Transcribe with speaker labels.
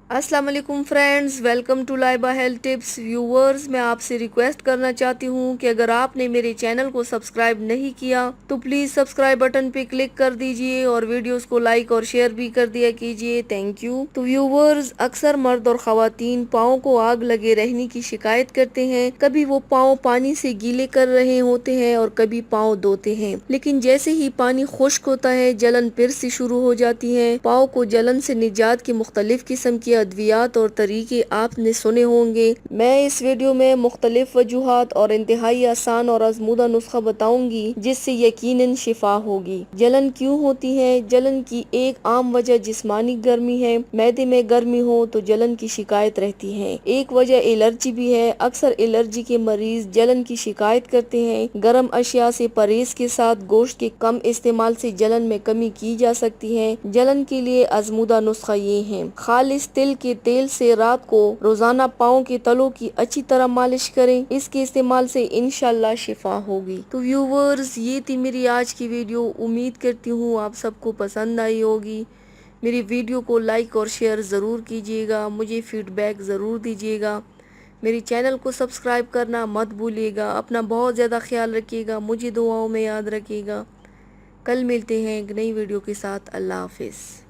Speaker 1: अस्सलाम वालेकुम friends, welcome to Laiba health tips. Viewers, मैं आपसे रिक्वेस्ट करना चाहती हूँ कि अगर आपने मेरे चैनल को सब्सक्राइब नहीं किया तो प्लीज़ सब्सक्राइब बटन पे क्लिक कर दीजिए और वीडियोस को लाइक और शेयर भी कर दिया कीजिए। Thank you. तो व्यूवर्स, अक्सर मर्द और ख़वातीन पाँव को आग लगे रहने की शिकायत करते हैं। कभी वो पाँव पानी से गीले कर रहे होते हैं और कभी पाँव धोते हैं, लेकिन जैसे ही पानी खुश्क होता है जलन फिर से शुरू हो जाती है। पाँव को जलन से निजात की मुख्तलिफ किस्म की अद्वियात और तरीके आपने सुने होंगे। मैं इस वीडियो में मुख्तलिफ वजूहात और इंतहाई आसान और आजमूदा नुस्खा बताऊंगी जिससे यकीनन शिफा होगी। जलन क्यों होती है? जलन की एक आम वजह जिस्मानी गर्मी है। मैदे में गर्मी हो तो जलन की शिकायत रहती है। एक वजह एलर्जी भी है। अक्सर एलर्जी के मरीज जलन की शिकायत करते हैं। गर्म अशिया से परहेज के साथ गोश्त के कम इस्तेमाल से जलन में कमी की जा सकती है। जलन के लिए आजमूदा नुस्खा ये है: खालिस तिल के तेल से रात को रोजाना पाँव के तलों की अच्छी तरह मालिश करें। इसके इस्तेमाल से इंशाल्लाह शिफा होगी। तो व्यूवर्स, ये थी मेरी आज की वीडियो। उम्मीद करती हूँ आप सबको पसंद आई होगी। मेरी वीडियो को लाइक और शेयर ज़रूर कीजिएगा। मुझे फीडबैक ज़रूर दीजिएगा। मेरी चैनल को सब्सक्राइब करना मत भूलिएगा। अपना बहुत ज़्यादा ख्याल रखिएगा। मुझे दुआओं में याद रखिएगा। कल मिलते हैं एक नई वीडियो के साथ। अल्लाह हाफिज़।